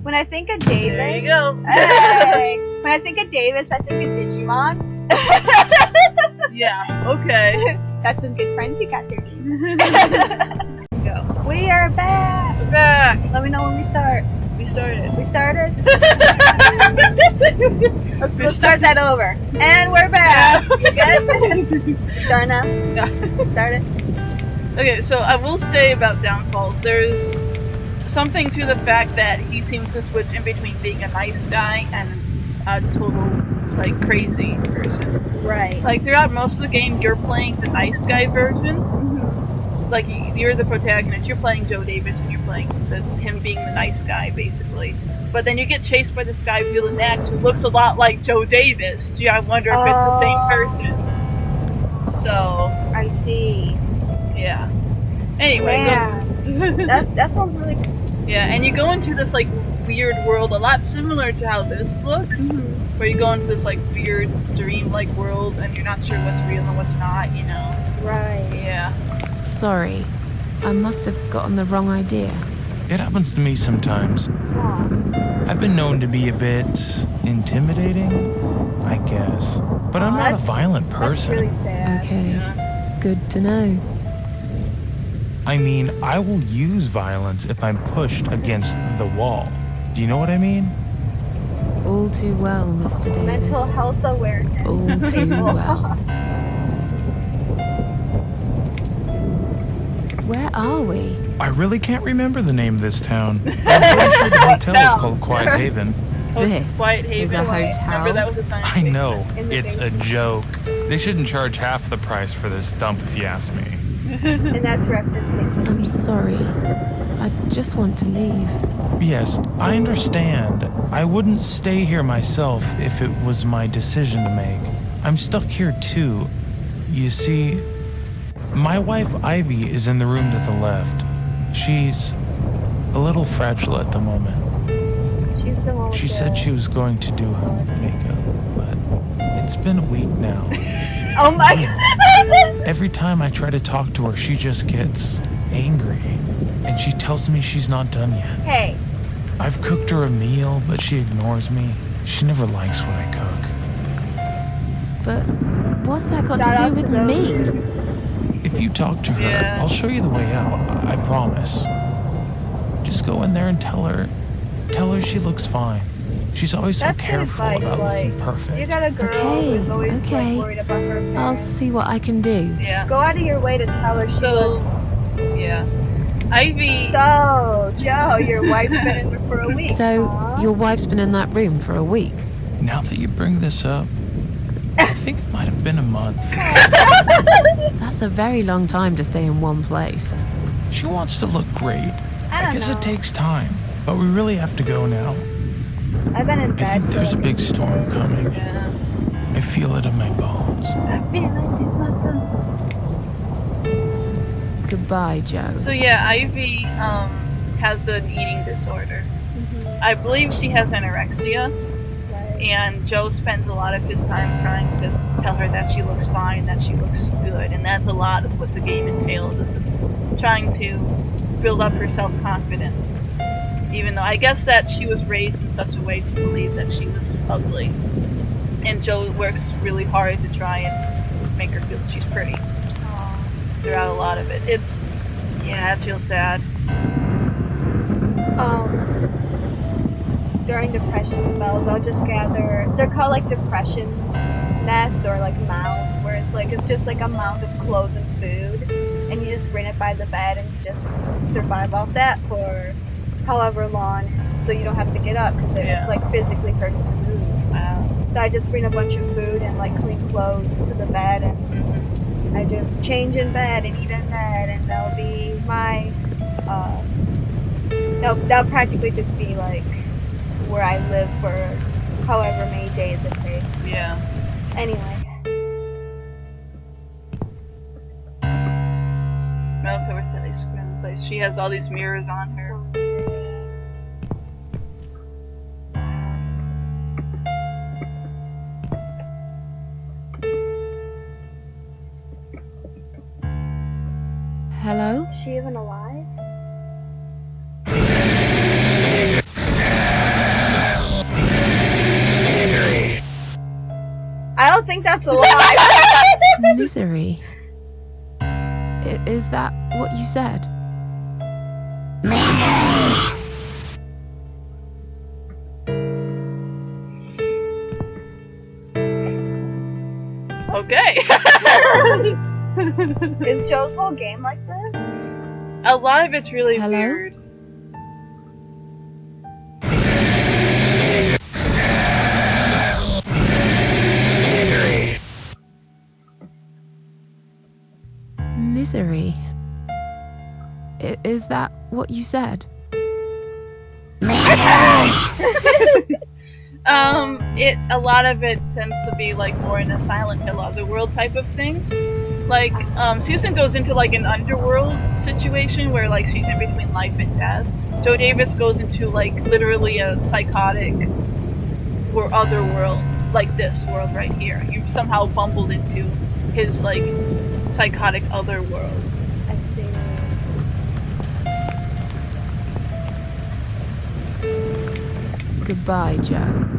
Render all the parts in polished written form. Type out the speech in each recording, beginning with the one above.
When I think of Davis... There you go. Hey! When I think of Davis, I think of Digimon. Yeah, okay. Got some good friends you got there, Davis. Go. We are back! We're back. Let me know when we start. We started. We started? Let's start that over. And we're back. You good? Start now? Yeah. Start it. Okay, so I will say about Downfall, there's something to the fact that he seems to switch in between being a nice guy and a total, like, crazy person. Right. Like, throughout most of the game, you're playing the nice guy version. Mm-hmm. Like, you're the protagonist, you're playing Joe Davis, and you're playing him being the nice guy, basically. But then you get chased by this guy, Villain X, who looks a lot like Joe Davis. Gee, I wonder if it's the same person. So... I see. Yeah. Anyway. That sounds really good. Yeah, and you go into this, like, weird world, a lot similar to how this looks. Mm-hmm. Where you go into this, like, weird, dream-like world, and you're not sure what's real and what's not, you know? Right. Yeah. Sorry, I must have gotten the wrong idea. It happens to me sometimes. Aw. I've been known to be a bit intimidating, I guess. But I'm not a violent That's person. really sad. Okay, Yeah. good to know. I mean, I will use violence if I'm pushed against the wall. Do you know what I mean? All too well, Mr. Davis. Mental health awareness. All too people. well. Where are we? I really can't remember the name of this town. I'm pretty sure the hotel is called Quiet Haven. This Quiet is a Haven. hotel. Remember that was a sign. I know, In the it's a basement. joke. They shouldn't charge half the price for this dump if you ask me. And that's referencing this. I'm sorry. I just want to leave. Yes, I understand. I wouldn't stay here myself if it was my decision to make. I'm stuck here too. You see, my wife Ivy is in the room to the left. She's a little fragile at the moment. She's the one with She said she was going to do her makeup, but it's been a week now. Oh my god! Every time I try to talk to her, she just gets angry. And she tells me she's not done yet. Hey, I've cooked her a meal, but she ignores me. She never likes what I cook. But what's that got shout to out do to with those. me? If you talk to her, Yeah. I'll show you the way out. I promise. Just go in there and tell her she looks fine. She's always so That's good careful advice, about like, looking perfect. you got a girl Okay, who's always okay. like worried about her appearance. I'll see what I can do. Yeah. Go out of your way to tell her she So- looks. Yeah. Ivy. So, Joe, your wife's been in there for a week. So, huh? your wife's been in that room for a week? Now that you bring this up, I think it might have been a month. That's a very long time to stay in one place. She wants to look great. I don't guess know. it takes time, but we really have to go now. I've been in I bed. think there's a for big storm coming. Yeah. I feel it in my bones. Goodbye, Joe. So yeah, Ivy has an eating disorder. Mhm. I believe she has anorexia, Right. and Joe spends a lot of his time trying to tell her that she looks fine, that she looks good, and that's a lot of what the game entails. This is trying to build up her self-confidence. Even though I guess that she was raised in such a way to believe that she was ugly. And Joe works really hard to try and make her feel that she's pretty throughout a lot of it. It's real sad. During depression spells, I'll just gather. They're called like depression nests or like mounds, where it's just like a mound of clothes and food, and you just bring it by the bed and you just survive off that for however long, so you don't have to get up because it Yeah. like physically hurts to move. Wow. So I just bring a bunch of food and like clean clothes to the bed, and I just change in bed and eat in bed, and that'll be my that'll practically just be like where I live for however many days it takes. Yeah. Anyway. Melcovertelli's screen place. She has all these mirrors on her. Hello? Is she even alive? don't think that's a lie. Misery. Is that what you said? Okay. Is Joe's whole game like this? A lot of it's really Hello? weird. Misery. Is that what you said? A lot of it tends to be like more in a Silent Hill Otherworld type of thing. Like, Susan goes into like an underworld situation where like she's in between life and death. Joe Davis goes into like literally a psychotic or other world, like this world right here. You've somehow bumbled into his like psychotic other world. I see. Goodbye, Joe.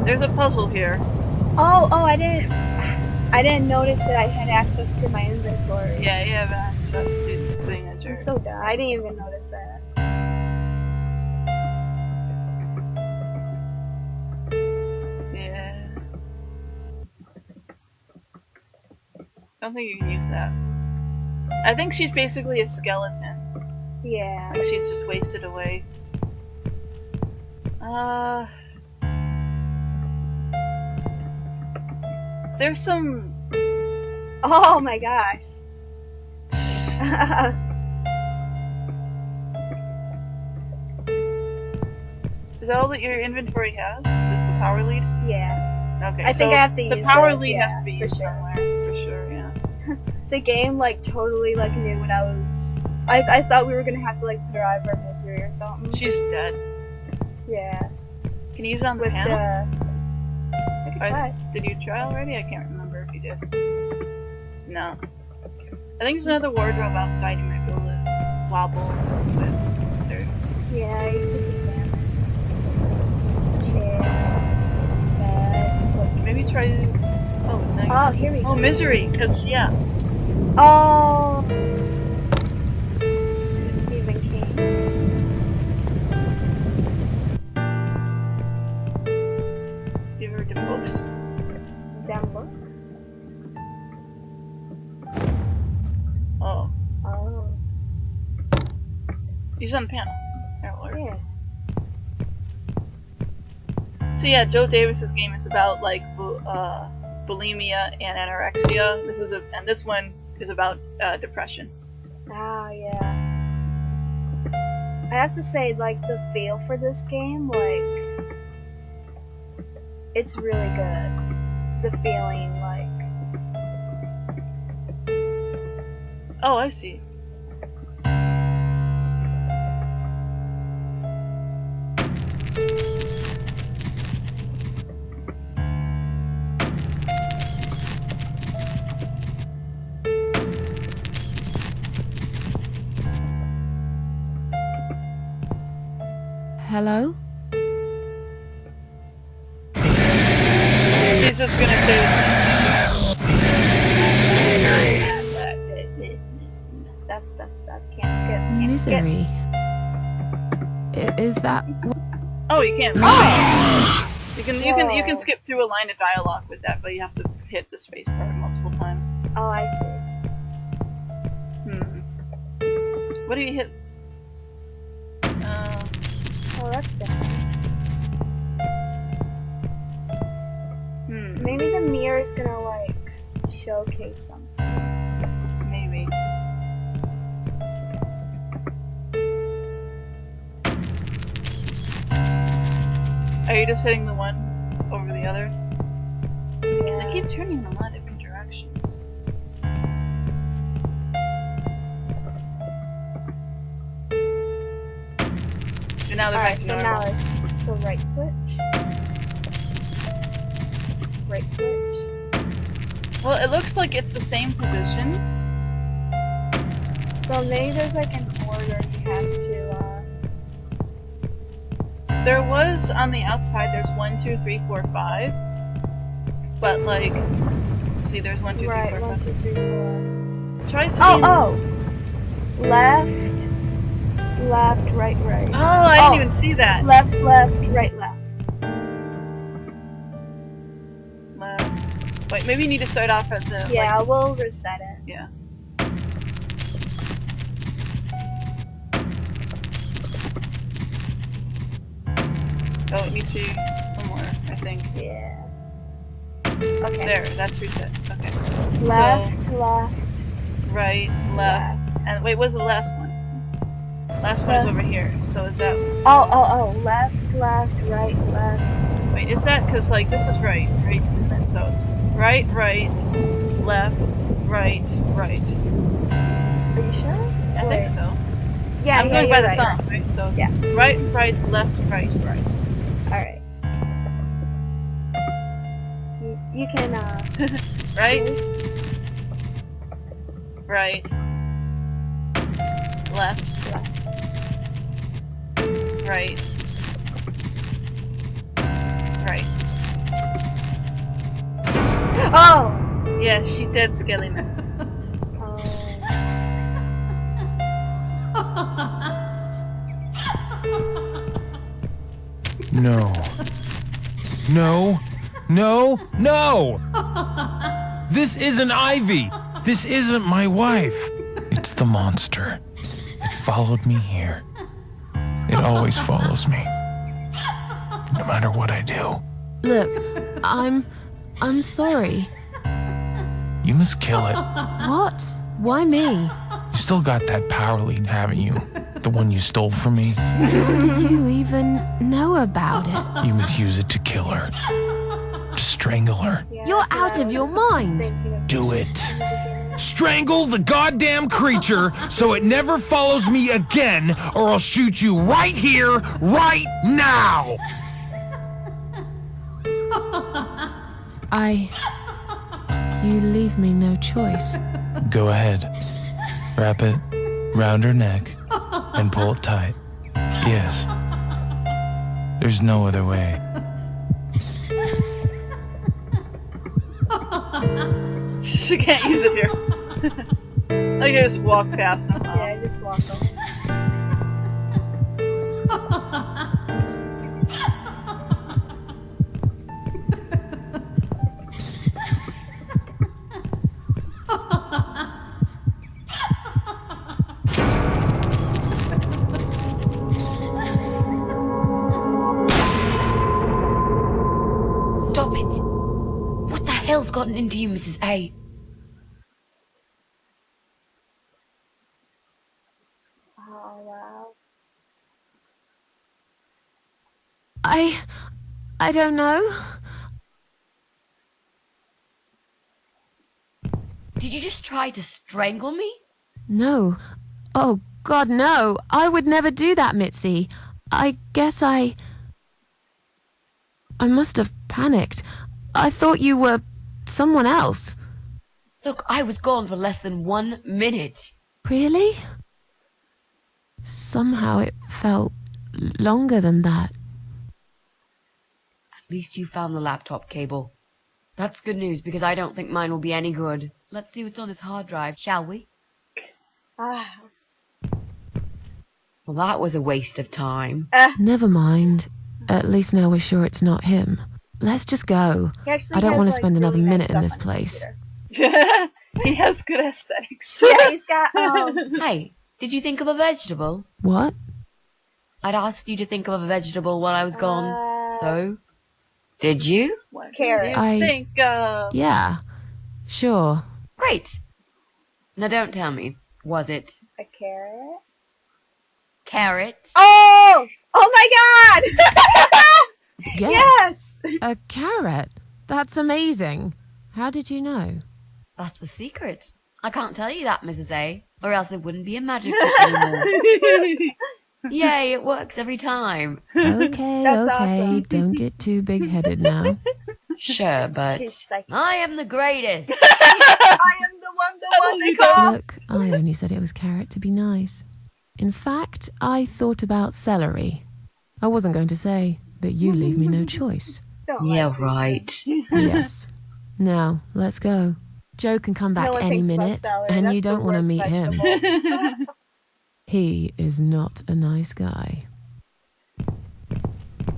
There's a puzzle here. Oh, I didn't notice that I had access to my inventory. Yeah, you have access to the thing at your... I'm so dumb. I didn't even notice that. Yeah. I don't think you can use that. I think she's basically a skeleton. Yeah. Like she's just wasted away. There's some... Oh my gosh. Is that all that your inventory has? Just the power lead? Yeah. Okay, I think I have to use the power those, lead yeah, has to be for used sure. somewhere, for sure, yeah. The game like totally like knew what I was. I thought we were gonna have to like drive our misery or something. She's dead. Yeah. Can you use it on the With panel? I could try. Did you try already? I can't remember if you did. No. I think there's another wardrobe outside you might be able to wobble with. There. Yeah, you just examine. Chair. Bed. Book. Maybe try... Oh, no. Oh, here we go. Oh, misery, because, yeah. Oh. Stephen King. You ever get books? Damn book. Oh. Oh. Use it on the panel. There, will work. Yeah. So yeah, Joe Davis's game is about like bulimia and anorexia. This one is about depression. Ah, yeah. I have to say, like, the feel for this game, like, it's really good. The feeling, like... Oh, I see. Hello? She's just gonna say Stuff. Can't skip. Can't skip. Misery. Is that what... Oh, you can't. Oh! You can Whoa. skip through a line of dialogue with that, but you have to hit the space bar multiple times. Oh, I see. What do you hit? Oh, that's different. Maybe the mirror is gonna, like, showcase something. Maybe. Are you just hitting the one over the other? Because I keep turning in a lot of different directions. And now they're back Alright, to so normal. now it's... So right switch. Right switch. Well, it looks like it's the same positions. So maybe there's, like, an order you have to, There was on the outside. There's 1, 2, 3, 4, 5. But like, see, there's 1, 2, 3, Right, 4, 1, 2, 3, 4. Try seeing. Oh! Left, left, right, right. Oh, I didn't even see that. Left, left, right, left. Wait, maybe you need to start off at the. Yeah, we'll reset it. Yeah. Oh, it needs to be one more, I think. Yeah. Okay. There, that's reset. Okay. Left, So, left. right, left. And wait, what's the last one? Last one is over here. So is that. Oh. Left, left, right, left. Wait, is that. Because, like, this is right? So it's right, left, right. Are you sure? I think so. Yeah, I'm going by the right. thumb, right? So it's Yeah. right, left, right. Alright. You can, Right, right, left, right. Oh! Yeah, she did, Skellyman. No. This isn't Ivy. This isn't my wife. It's the monster. It followed me here. It always follows me. No matter what I do. Look, I'm sorry. You must kill it. What? Why me? You still got that power lead, haven't you? The one you stole from me? Do you even know about it? You must use it to kill her. To strangle her. Yeah, You're that's what out I of was your mind. thinking of. Do it. Strangle the goddamn creature so it never follows me again, or I'll shoot you right here, right now! You leave me no choice. Go ahead. Wrap it round her neck and pull it tight. Yes. There's no other way. She can't use it here. I can just walk past him. Yeah, just walk over. Stop it! What the hell's gotten into you, Mrs. A? Oh, wow. I don't know. Did you just try to strangle me? No. Oh, God, no. I would never do that, Mitzi. I guess I must have panicked. I thought you were someone else. Look, I was gone for less than 1 minute. Really? Somehow it felt longer than that. At least you found the laptop cable. That's good news, because I don't think mine will be any good. Let's see what's on this hard drive, shall we? Ah. Well, that was a waste of time. Never mind. At least now we're sure it's not him. Let's just go. He actually I don't has, want to like, spend another really nice minute in stuff this on his place. computer. He has good aesthetics. Yeah, he's got, Hey, did you think of a vegetable? What? I'd asked you to think of a vegetable while I was gone. So? Did you? What Carrot. do you I- think of? Yeah. Sure. Great. Now don't tell me. Was it a carrot. carrot? Oh! Oh my god! Yes. Yes! A carrot. That's amazing. How did you know? That's the secret. I can't tell you that, Mrs. A, or else it wouldn't be a magic trick anymore. Yay, it works every time. Okay, That's okay. awesome. Don't get too big-headed now. Sure, but She's psychic. I am the greatest. I am the one they call. Look, I only said it was carrot to be nice. In fact, I thought about celery. I wasn't going to say, but you leave me no choice. Don't Yeah, lie, right. Yes. Now, let's go. Joe can come back No one any thinks about minute, celery. and That's you the don't want to worst meet him. vegetable. He is not a nice guy.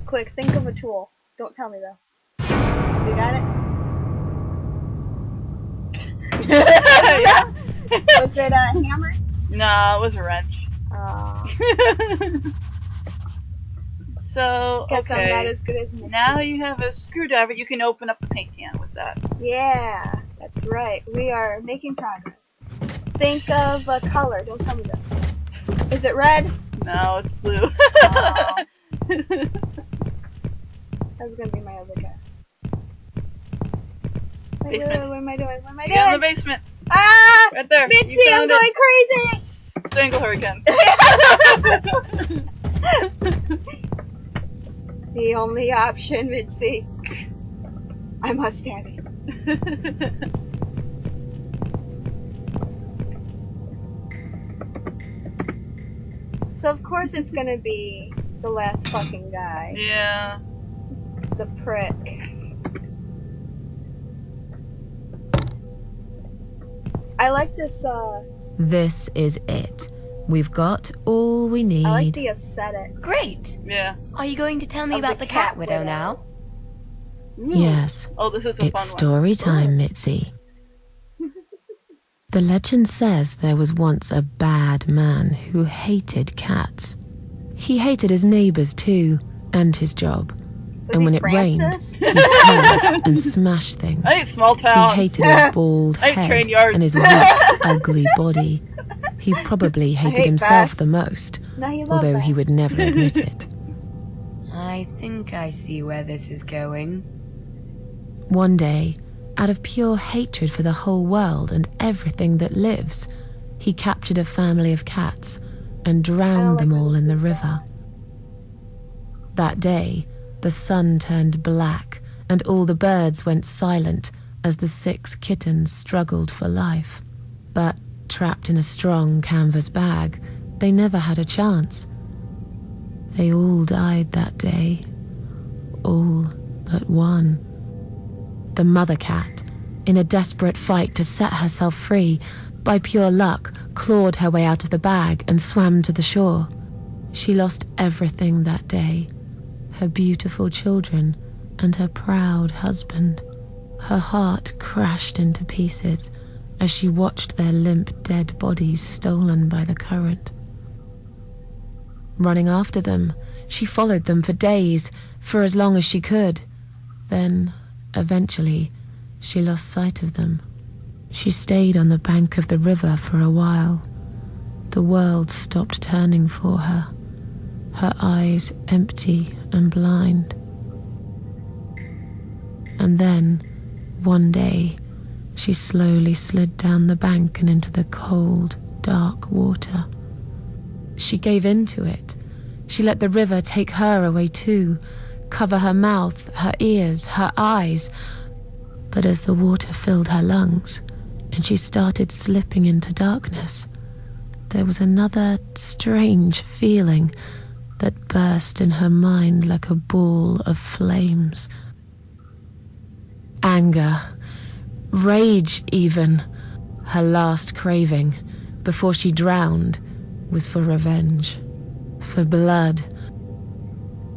Quick, think of a tool. Don't tell me though. You got it? Yeah. Was it a hammer? No, it was a wrench. So, Guess I'm not okay. as good as Mitzi. Now you have a screwdriver. You can open up the paint can with that. Yeah, that's right. We are making progress. Think of a color. Don't tell me that. Is it red? No, it's blue. Oh. That was gonna be my other guess. Wait, Basement. what am I doing? What am I Get in the doing? basement. Ah! Right there. Mitzi, You I'm found it. going crazy! Strangle her again. The only option, Mitzi. I must have it. So of course it's gonna be the last fucking guy. Yeah. The prick. I like this, This is it. We've got all we need. I like the aesthetic. Great. Yeah. Are you going to tell me Of about the the cat cat widow widow. now? Yes, Oh, this is a it's fun story time, Mitzi. The legend says there was once a bad man who hated cats. He hated his neighbors too, and his job. Was And he when it Francis? rained, he'd curse and smash things. one. I hate small He towns. hated his bald I hate head train yards. and his weak, ugly body. He probably hated hate himself Bess. the most, No, you love although that. he would never admit it. I think I see where this is going. One day, out of pure hatred for the whole world and everything that lives, he captured a family of cats and drowned them like all when in the this is river. That day, the sun turned black and all the birds went silent as the 6 kittens struggled for life. But trapped in a strong canvas bag, they never had a chance. They all died that day. All but one. The mother cat, in a desperate fight to set herself free, by pure luck, clawed her way out of the bag and swam to the shore. She lost everything that day, her beautiful children and her proud husband. Her heart crashed into pieces as she watched their limp, dead bodies stolen by the current. Running after them, she followed them for days, for as long as she could. Then, eventually, she lost sight of them. She stayed on the bank of the river for a while. The world stopped turning for her, her eyes empty and blind. And then, one day, she slowly slid down the bank and into the cold, dark water. She gave in to it. She let the river take her away too, cover her mouth, her ears, her eyes. But as the water filled her lungs and she started slipping into darkness, there was another strange feeling that burst in her mind like a ball of flames. Anger, rage even. Her last craving, before she drowned, was for revenge, for blood.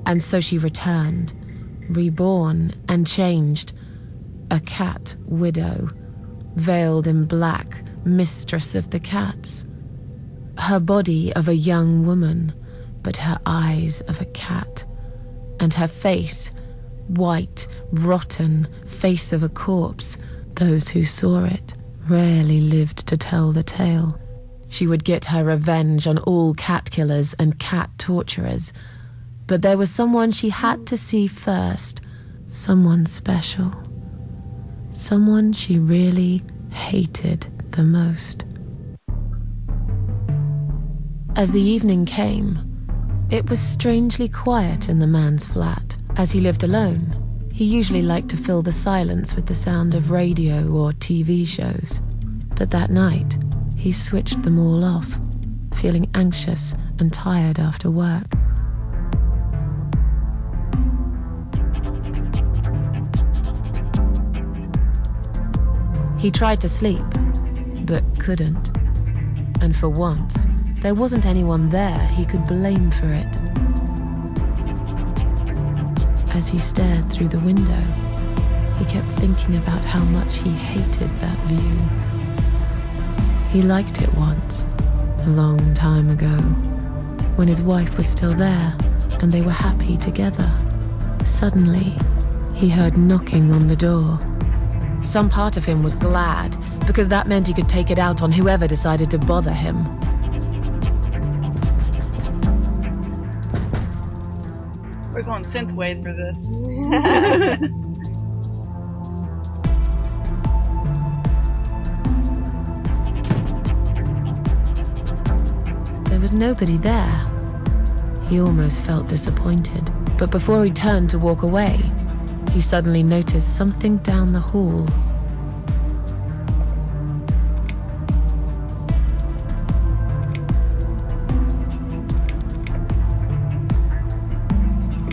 And so she returned, reborn and changed, a cat widow, veiled in black, mistress of the cats. Her body of a young woman, but her eyes of a cat, and her face, white, rotten, face of a corpse. Those who saw it rarely lived to tell the tale. She would get her revenge on all cat killers and cat torturers. But there was someone she had to see first, someone special, someone she really hated the most. As the evening came, it was strangely quiet in the man's flat. As he lived alone, he usually liked to fill the silence with the sound of radio or TV shows. But that night, he switched them all off, feeling anxious and tired after work. He tried to sleep, but couldn't. And for once, there wasn't anyone there he could blame for it. As he stared through the window, he kept thinking about how much he hated that view. He liked it once, a long time ago, when his wife was still there and they were happy together. Suddenly, he heard knocking on the door. Some part of him was glad, because that meant he could take it out on whoever decided to bother him. We're going synthwave for this. There was nobody there. He almost felt disappointed, but before he turned to walk away, he suddenly noticed something down the hall.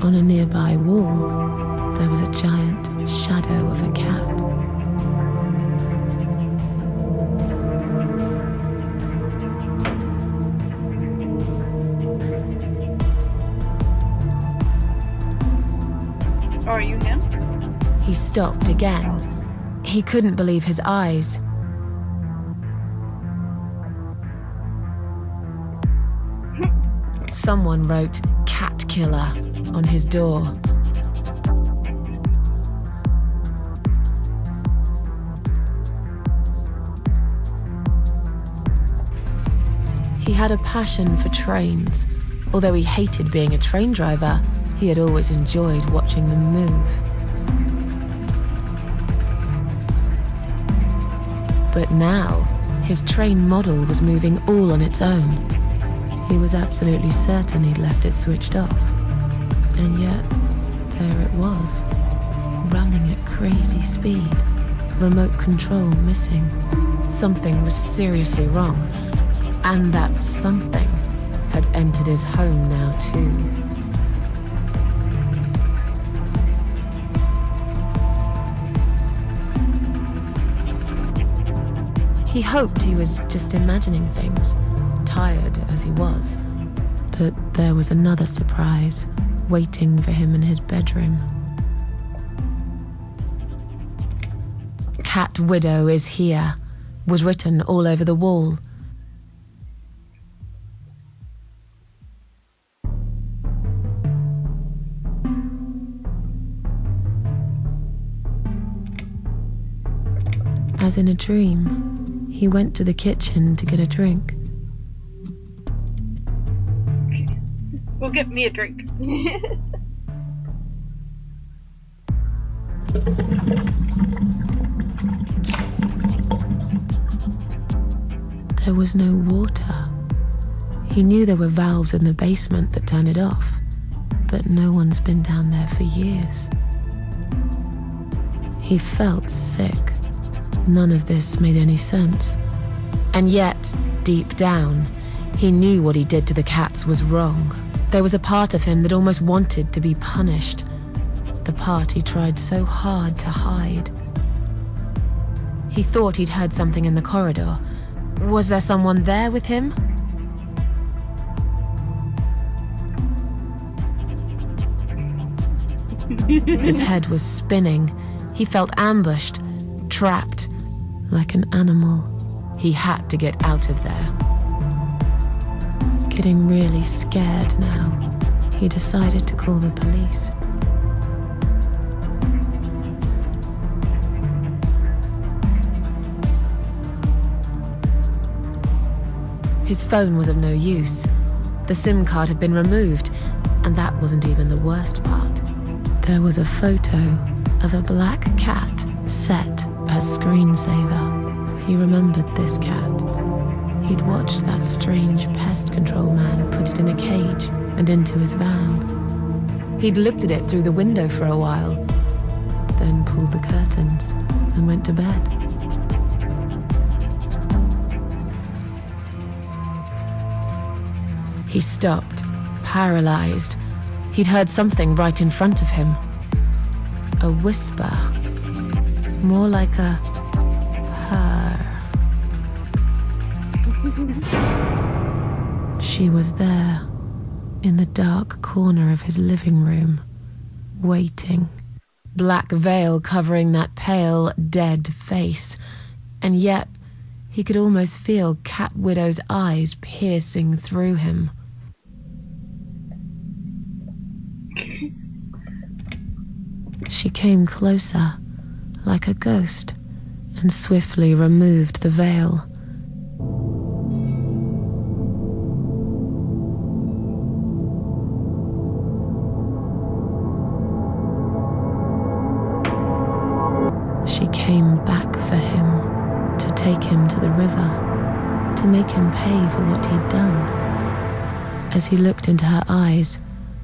On a nearby wall, there was a giant shadow of a cat. Are you him? He stopped again. He couldn't believe his eyes. Someone wrote "Cat Killer" on his door. He had a passion for trains. Although he hated being a train driver, he had always enjoyed watching them move. But now, his train model was moving all on its own. He was absolutely certain he'd left it switched off. And yet, there it was, running at crazy speed, remote control missing. Something was seriously wrong, and that something had entered his home now too. He hoped he was just imagining things, tired as he was. But there was another surprise waiting for him in his bedroom. "Cat Widow is here," was written all over the wall. As in a dream, he went to the kitchen to get a drink. Go get me a drink. There was no water. He knew there were valves in the basement that turned it off, but no one's been down there for years. He felt sick. None of this made any sense. And yet, deep down, he knew what he did to the cats was wrong. There was a part of him that almost wanted to be punished. The part he tried so hard to hide. He thought he'd heard something in the corridor. Was there someone there with him? His head was spinning. He felt ambushed, trapped, like an animal. He had to get out of there. Getting really scared now, he decided to call the police. His phone was of no use. The SIM card had been removed, and that wasn't even the worst part. There was a photo of a black cat set as screensaver. He remembered this cat. He'd watched that strange pest control man put it in a cage and into his van. He'd looked at it through the window for a while, then pulled the curtains and went to bed. He stopped, paralyzed. He'd heard something right in front of him. A whisper, more like a her. She was there, in the dark corner of his living room, waiting. Black veil covering that pale, dead face, and yet he could almost feel Cat Widow's eyes piercing through him. She came closer, like a ghost, and swiftly removed the veil. She came back for him, to take him to the river, to make him pay for what he'd done. As he looked into her eyes,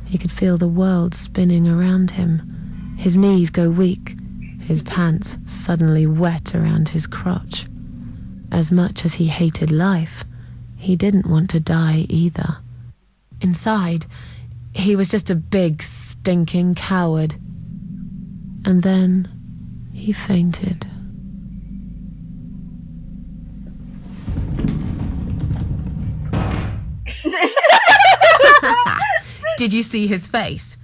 he could feel the world spinning around him, his knees go weak, his pants suddenly wet around his crotch. As much as he hated life, he didn't want to die either. Inside, he was just a big, stinking coward. And then he fainted. Did you see his face?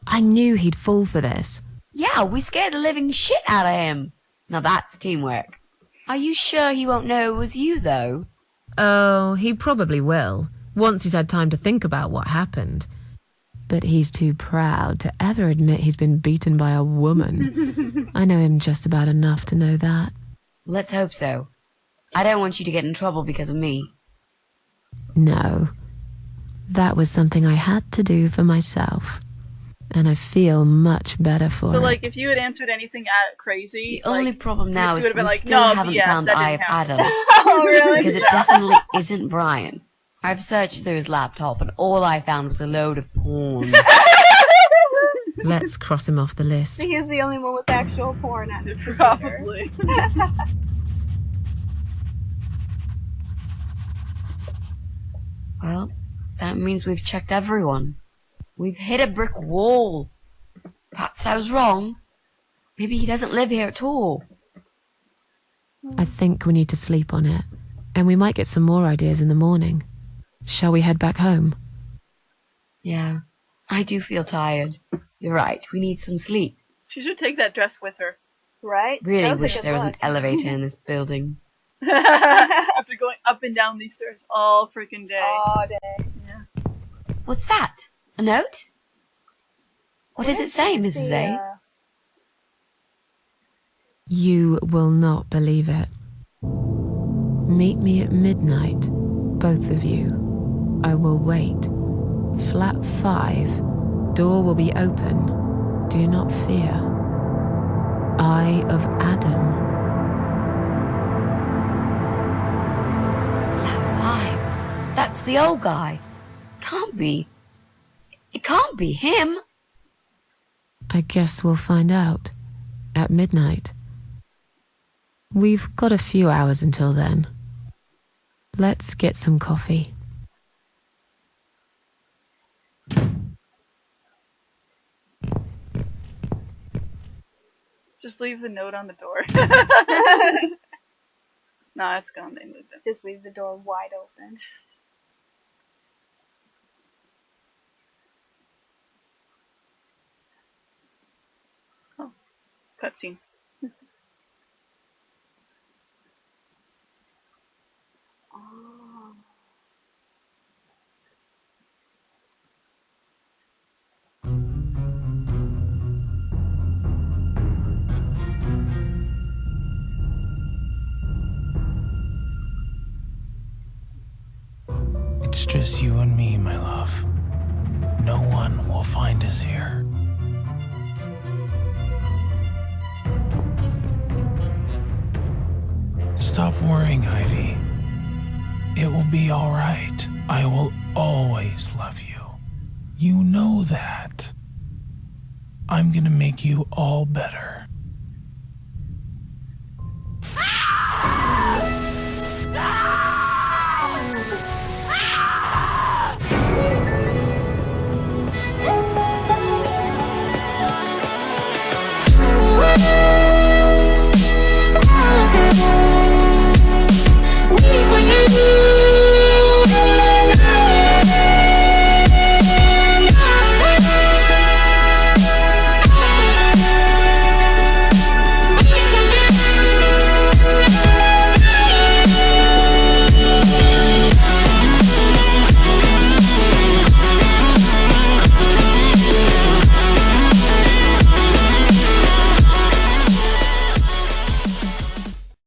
I knew he'd fall for this. Yeah, we scared the living shit out of him. Now that's teamwork. Are you sure he won't know it was you, though? Oh, he probably will, once he's had time to think about what happened. But he's too proud to ever admit he's been beaten by a woman. I know him just about enough to know that. Let's hope so. I don't want you to get in trouble because of me. No. That was something I had to do for myself. And I feel much better for So, it. like, if you had answered anything crazy... The only problem now is would have we been like, still no, haven't yes, found the that Eye didn't of happen. Adam. Oh, really? Because it definitely isn't Brian. I've searched through his laptop and all I found was a load of porn. Let's cross him off the list. So he's the only one with actual porn on his computer. Probably. Well, that means we've checked everyone. We've hit a brick wall. Perhaps I was wrong. Maybe he doesn't live here at all. I think we need to sleep on it. And we might get some more ideas in the morning. Shall we head back home? Yeah, I do feel tired. You're right, we need some sleep. She should take that dress with her. Right? That Really was a wish good there was an look. elevator in this building. After going up and down these stairs all freaking day. All day. Yeah. What's that? A note? What does it say, Mrs. A? You will not believe it. Meet me at midnight, both of you. I will wait. Flat 5. Door will be open. Do not fear. Eye of Adam. Flat 5. That's the old guy. Can't be. It can't be him. I guess we'll find out. At midnight. We've got a few hours until then. Let's get some coffee. Just leave the note on the door. No, it's gone. They moved it. Just leave the door wide open. Oh, cutscene. Oh. It's just you and me, my love. No one will find us here. Stop worrying, Ivy. It will be all right. I will always love you. You know that. I'm gonna make you all better.